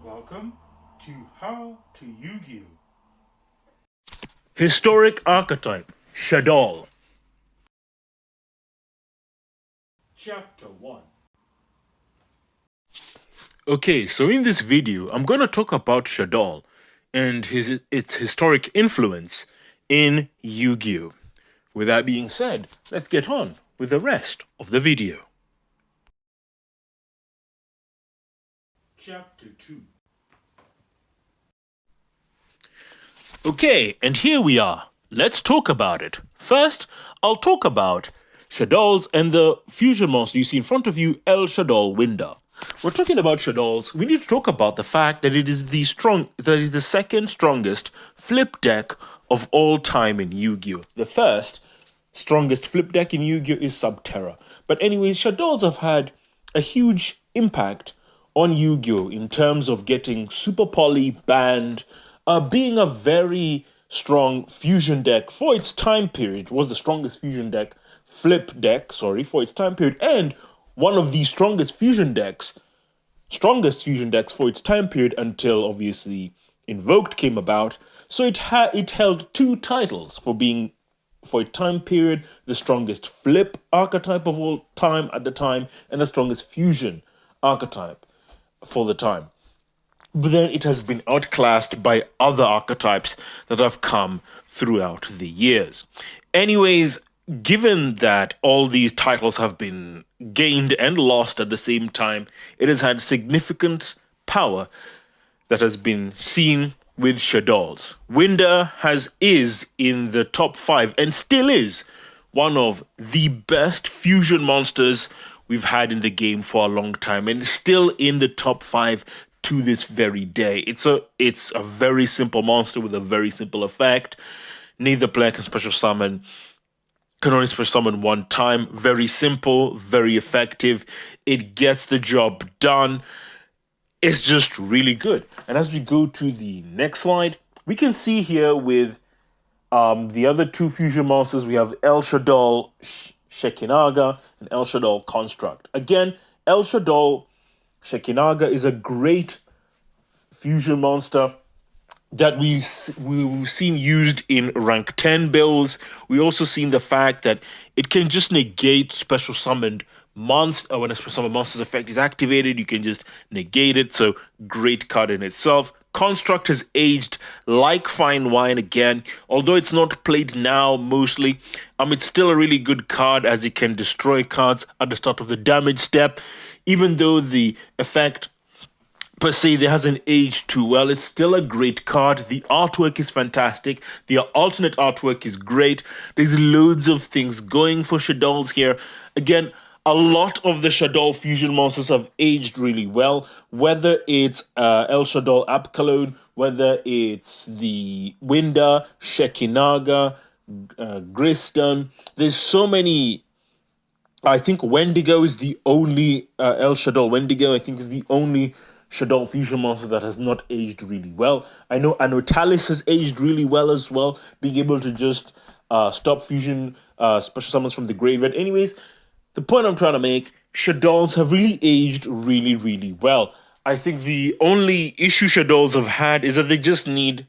Welcome to How to Yu-Gi-Oh! Historic Archetype, Shaddoll. Chapter 1. Okay, so in this video, I'm going to talk about Shaddoll and its historic influence in Yu-Gi-Oh! With that being said, let's get on with the rest of the video. Chapter 2. Okay, and here we are. Let's talk about it. First, I'll talk about Shaddolls and the fusion monster you see in front of you, El Shaddoll Winder. We're talking about Shaddolls. We need to talk about the fact that it is the second strongest flip deck of all time in Yu-Gi-Oh! The first strongest flip deck in Yu-Gi-Oh! Is Subterra. But anyways, Shaddolls have had a huge impact on Yu-Gi-Oh! In terms of getting Super Poly banned, being a very strong fusion deck for its time period. It was the strongest fusion deck, flip deck, sorry, for its time period, and one of the strongest fusion decks for its time period until obviously Invoked came about. So it held two titles for a time period, the strongest flip archetype of all time at the time, and the strongest fusion archetype for the time. But then it has been outclassed by other archetypes that have come throughout the years. Anyways, given that all these titles have been gained and lost at the same time, it has had significant power that has been seen with Shaddolls. Winder is in the top 5 and still is one of the best fusion monsters we've had in the game for a long time, and still in the top 5 to this very day. It's a very simple monster with a very simple effect. Neither player can only special summon one time. Very simple, very effective. It gets the job done. It's just really good. And as we go to the next slide, we can see here with the other two fusion monsters, we have El Shaddoll Shekinaga and El Shaddoll Construct. Again, El Shaddoll Shekinaga is a great fusion monster that we've seen used in rank 10 builds. We also seen the fact that it can just negate special summoned monster. When a special summoned monster's effect is activated, you can just negate it. So great card in itself. Construct has aged like fine wine again. Although it's not played now mostly, it's still a really good card as it can destroy cards at the start of the damage step. Even though the effect per se there hasn't aged too well, it's still a great card. The artwork is fantastic. The alternate artwork is great. There's loads of things going for Shaddolls here. Again, a lot of the Shaddoll fusion monsters have aged really well, whether it's El Shaddoll Apkalone, whether it's the Winder, Shekinaga, Griston. There's so many. I think Wendigo is the only El Shaddoll Wendigo. I think is the only Shaddoll fusion monster that has not aged really well. I know Anotalis has aged really well as well, being able to just stop fusion special summons from the graveyard. Anyways, the point I'm trying to make, Shaddolls have really aged really, really well. I think the only issue Shaddolls have had is that they just need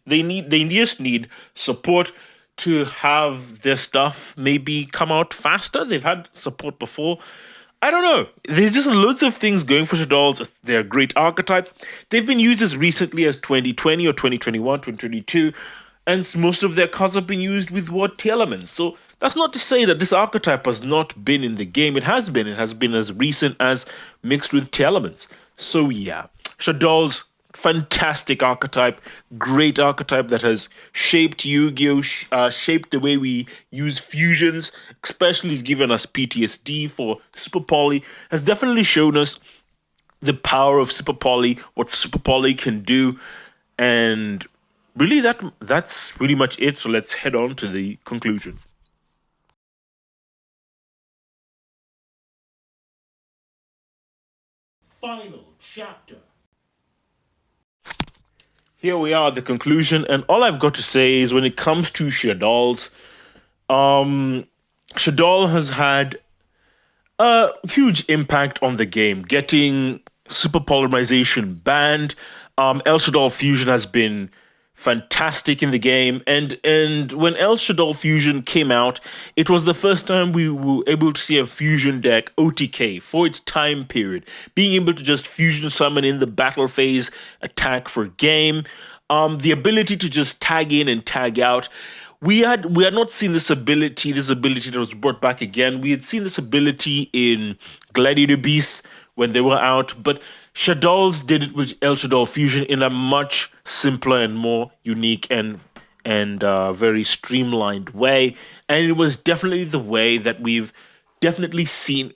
support to have their stuff maybe come out faster. They've had support before. I don't know. There's just loads of things going for Shaddolls. They're a great archetype. They've been used as recently as 2020 or 2021, 2022, and most of their cards have been used with what elements. So that's not to say that this archetype has not been in the game. It has been. It has been as recent as mixed with elements. So yeah, Shaddolls, fantastic archetype, great archetype that has shaped Yu-Gi-Oh, shaped the way we use fusions, especially has given us PTSD for Super Poly, has definitely shown us the power of Super Poly, what Super Poly can do, and really that's pretty much it. So let's head on to the conclusion. Final chapter. Here we are at the conclusion, and all I've got to say is when it comes to Shaddolls, Shaddoll has had a huge impact on the game, getting super polymerization banned. El Shaddoll Fusion has been fantastic in the game, and when El Shaddoll Fusion came out, it was the first time we were able to see a fusion deck OTK for its time period, being able to just fusion summon in the battle phase, attack for game, the ability to just tag in and tag out. We had not seen this ability that was brought back again. We had seen this ability in Gladiator Beasts when they were out, but Shaddolls did it with El Shaddoll Fusion in a much simpler and more unique and very streamlined way. And it was definitely the way that we've definitely seen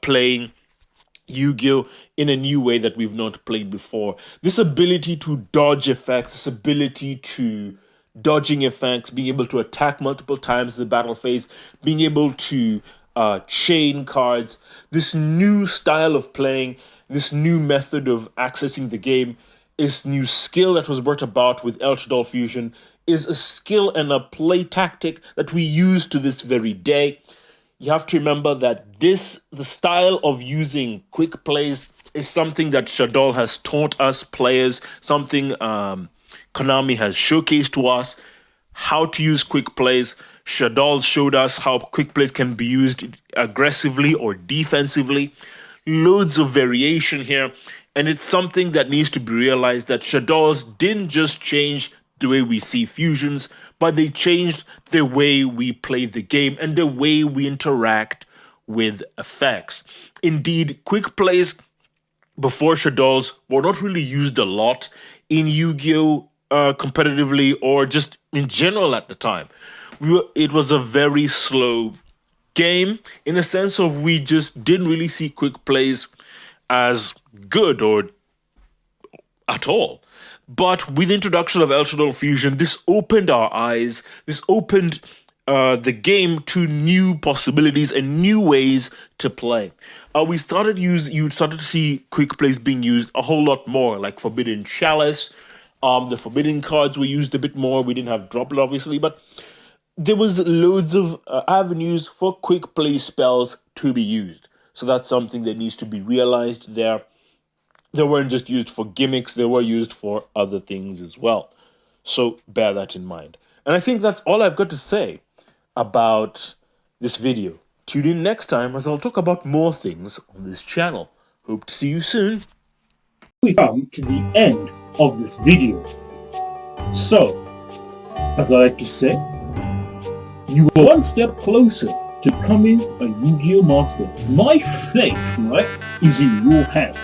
playing Yu-Gi-Oh! In a new way that we've not played before. This ability to dodge effects, this ability to dodging effects, being able to attack multiple times in the battle phase, being able to chain cards, this new style of playing, this new method of accessing the game, this new skill that was brought about with El Shaddoll Fusion is a skill and a play tactic that we use to this very day. You have to remember that the style of using quick plays is something that Shaddoll has taught us players, something Konami has showcased to us how to use quick plays. Shaddoll showed us how quick plays can be used aggressively or defensively. Loads of variation here, and it's something that needs to be realized that Shaddolls didn't just change the way we see fusions, but they changed the way we play the game and the way we interact with effects. Indeed, quick plays before Shaddolls were not really used a lot in Yu-Gi-Oh! Competitively or just in general at the time. It was a very slow game in the sense of we just didn't really see quick plays as good or at all. But with the introduction of El Shaddoll Fusion, this opened our eyes. This opened the game to new possibilities and new ways to play. You started to see quick plays being used a whole lot more, like Forbidden Chalice. The Forbidden cards were used a bit more. We didn't have Droplet, obviously, but there was loads of avenues for quick play spells to be used. So that's something that needs to be realized there. They weren't just used for gimmicks, they were used for other things as well. So bear that in mind. And I think that's all I've got to say about this video. Tune in next time as I'll talk about more things on this channel. Hope to see you soon. We come to the end of this video. So, as I like to say, you are one step closer to becoming a Yu-Gi-Oh! Master. My fate, right, is in your hands.